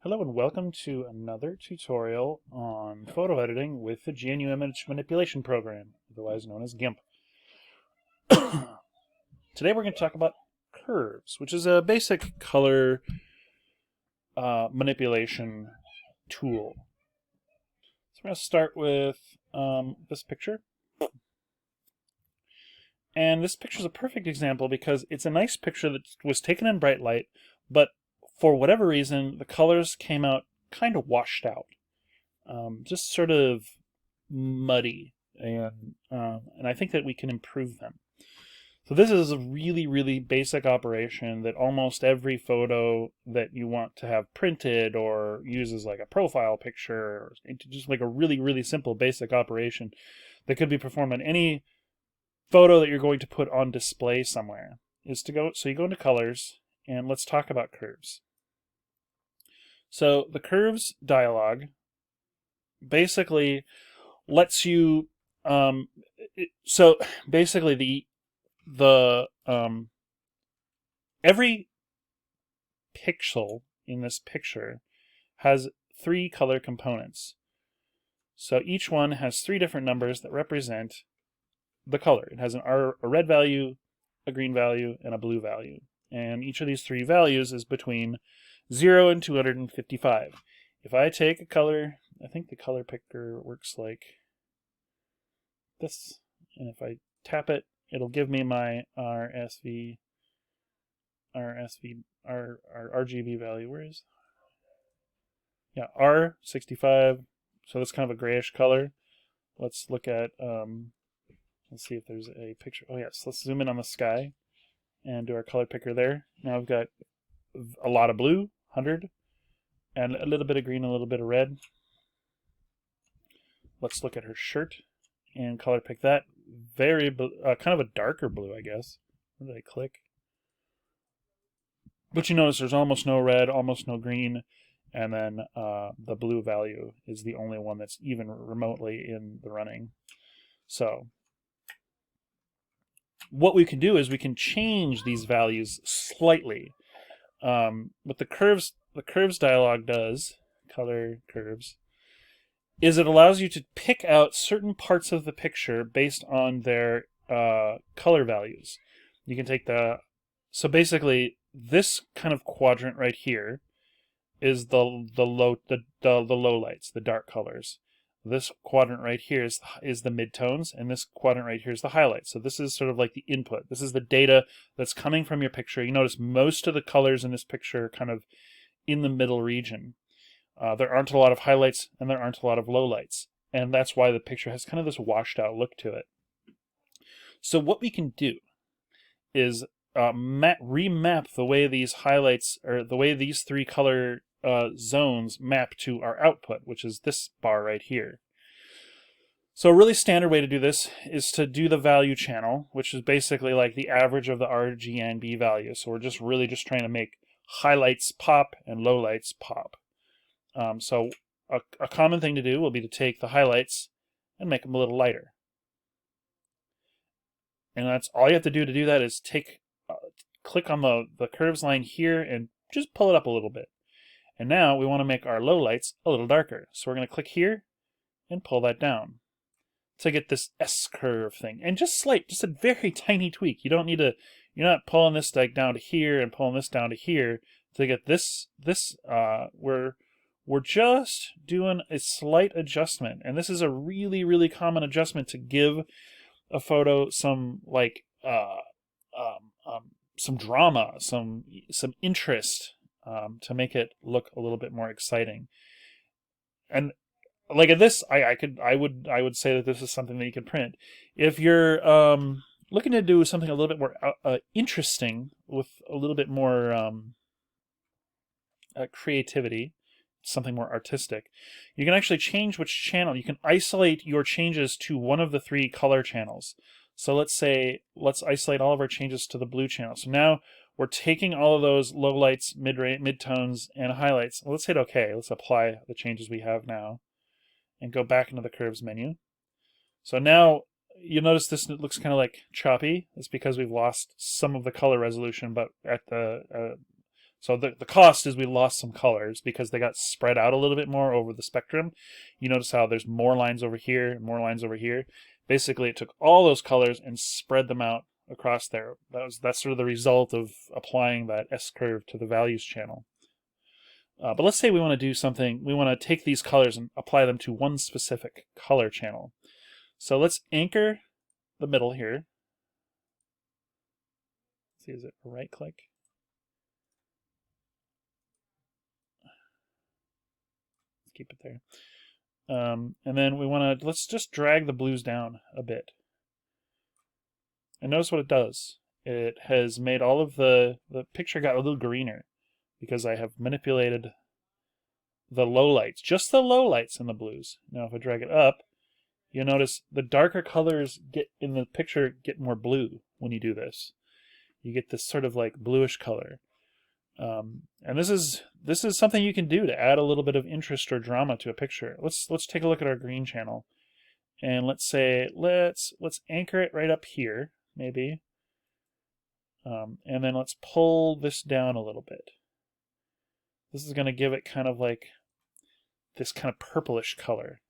Hello and welcome to another tutorial on photo editing with the GNU Image Manipulation Program, otherwise known as GIMP. Today we're going to talk about curves, which is a basic color manipulation tool. So we're going to start with this picture. And this picture is a perfect example because it's a nice picture that was taken in bright light, but for whatever reason, the colors came out kind of washed out, just sort of muddy, and I think that we can improve them. So this is a really, really basic operation that almost every photo that you want to have printed or uses like a profile picture, or just like a really, really simple basic operation that could be performed on any photo that you're going to put on display somewhere, is to go, so you go into colors, and let's talk about curves. So the curves dialog basically lets you, so basically every pixel in this picture has three color components. So each one has three different numbers that represent the color. It has a red value, a green value, and a blue value. And each of these three values is between 0 and 255. If I take a color, I think the color picker works like this, and if I tap it, it'll give me my RGB value. Where is? Yeah, R65. So that's kind of a grayish color. Let's look at, let's see if there's a picture. Oh yes, let's zoom in on the sky and do our color picker there. Now I've got a lot of blue, 100, and a little bit of green, a little bit of red. Let's look at her shirt and color pick that. Very kind of a darker blue, I guess. Where did I click? But you notice there's almost no red, almost no green, and then the blue value is the only one that's even remotely in the running. So what we can do is we can change these values slightly. What the curves dialog does, color curves, is it allows you to pick out certain parts of the picture based on their color values. You can take so basically this kind of quadrant right here is the low lights, the dark colors. This quadrant right here is the midtones, and this quadrant right here is the highlights. So this is sort of like the input. This is the data that's coming from your picture. You notice most of the colors in this picture are kind of in the middle region. There aren't a lot of highlights, and there aren't a lot of lowlights. And that's why the picture has kind of this washed out look to it. So what we can do is remap the way these highlights, or the way these three color zones map to our output, which is this bar right here. So a really standard way to do this is to do the value channel, which is basically like the average of the RGB value. So we're just really just trying to make highlights pop and lowlights pop. So a common thing to do will be to take the highlights and make them a little lighter. And that's all you have to do that is click on the curves line here and just pull it up a little bit. And now we want to make our lowlights a little darker. So we're going to click here and pull that down to get this S-curve thing. And just a very tiny tweak. You don't need to, you're not pulling this like down to here and pulling this down to here to get this, we're just doing a slight adjustment. And this is a really, really common adjustment to give a photo some like, some drama, some interest, to make it look a little bit more exciting. And like at this, I would say that this is something that you can print. If you're looking to do something a little bit more interesting with a little bit more creativity, something more artistic, you can actually change which channel. You can isolate your changes to one of the three color channels. So let's isolate all of our changes to the blue channel. So now we're taking all of those lowlights, midtones, and highlights. Well, let's hit OK. Let's apply the changes we have now and go back into the curves menu. So now you'll notice this looks kind of like choppy. It's because we've lost some of the color resolution, but So the cost is we lost some colors because they got spread out a little bit more over the spectrum. You notice how there's more lines over here and more lines over here. Basically, it took all those colors and spread them out across there. That's sort of the result of applying that S-curve to the values channel. But let's say we want to do something. We want to take these colors and apply them to one specific color channel. So let's anchor the middle here. Let's see, is it a right click? Let's keep it there. And then we want to, let's just drag the blues down a bit. And notice what it does. It has made all of the picture got a little greener because I have manipulated the lowlights, just the lowlights in the blues. Now if I drag it up, you'll notice the darker colors get in the picture get more blue when you do this. You get this sort of like bluish color. And this is something you can do to add a little bit of interest or drama to a picture. Let's take a look at our green channel, and let's say let's anchor it right up here, maybe, and then let's pull this down a little bit. This is going to give it kind of like this kind of purplish color.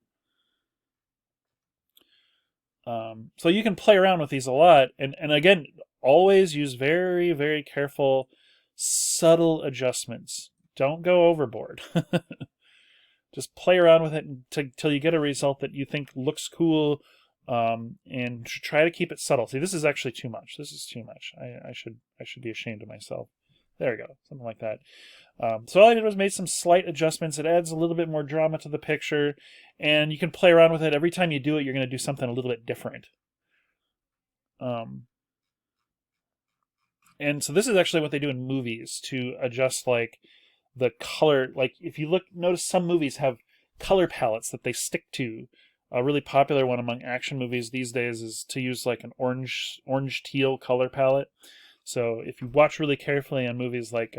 So you can play around with these a lot, and again, always use very, very careful, subtle adjustments. Don't go overboard. Just play around with it until you get a result that you think looks cool, and try to keep it subtle. See, this is actually too much. This is too much. I should be ashamed of myself. There we go, something like that. So all I did was made some slight adjustments. It adds a little bit more drama to the picture, and you can play around with it. Every time you do it, you're going to do something a little bit different. And so this is actually what they do in movies to adjust like the color. Like if you notice some movies have color palettes that they stick to. A really popular one among action movies these days is to use like an orange teal color palette. So if you watch really carefully on movies like,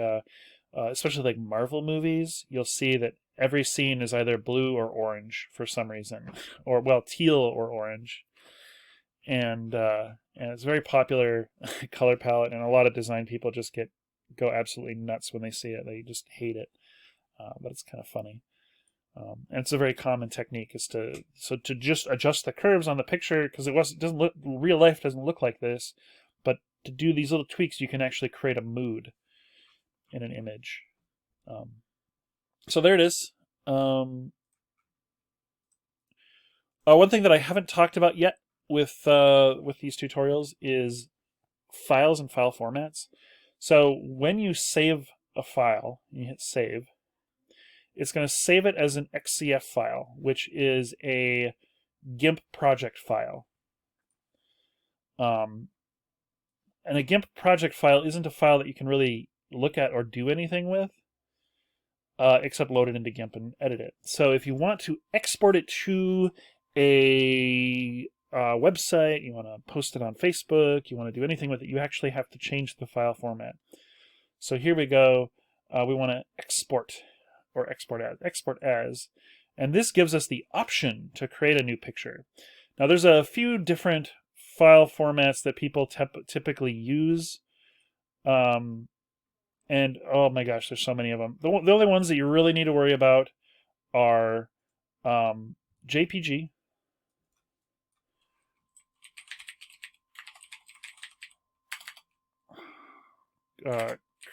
especially like Marvel movies, you'll see that every scene is either blue or orange for some reason, or well, teal or orange. And it's a very popular color palette, and a lot of design people just go absolutely nuts when they see it. They just hate it, but it's kind of funny. And it's a very common technique is to just adjust the curves on the picture, because real life doesn't look like this, but to do these little tweaks, you can actually create a mood in an image. So there it is. One thing that I haven't talked about yet with these tutorials is files and file formats. So when you save a file, you hit save, it's going to save it as an XCF file, which is a GIMP project file. And a GIMP project file isn't a file that you can really look at or do anything with, except load it into GIMP and edit it. So if you want to export it to a website, you want to post it on Facebook, you want to do anything with it, you actually have to change the file format. So here we go. We want to export as, and this gives us the option to create a new picture. Now there's a few different file formats that people typically use, and oh my gosh, there's so many of them. The only ones that you really need to worry about are JPG,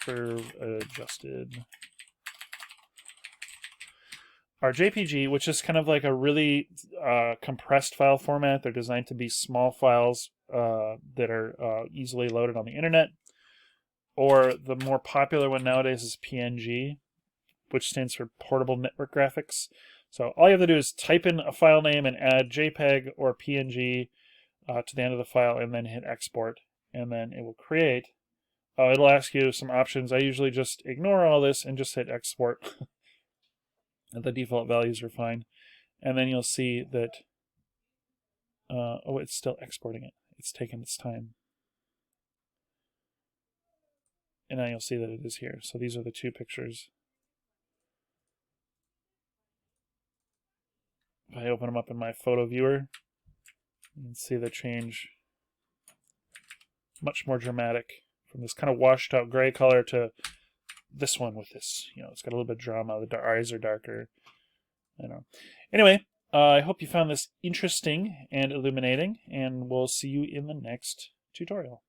curve adjusted, our JPG, which is kind of like a really compressed file format. They're designed to be small files that are easily loaded on the internet. Or the more popular one nowadays is PNG, which stands for Portable Network Graphics. So all you have to do is type in a file name and add JPEG or PNG to the end of the file, and then hit export, and then it will create. It'll ask you some options. I usually just ignore all this and just hit export. The default values are fine. And then you'll see that, oh, it's still exporting it. It's taking its time. And now you'll see that it is here. So these are the two pictures. If I open them up in my photo viewer, you can see the change. Much more dramatic, from this kind of washed out gray color to this one with this. It's got a little bit of drama. The eyes are darker. I don't know. Anyway, I hope you found this interesting and illuminating, and we'll see you in the next tutorial.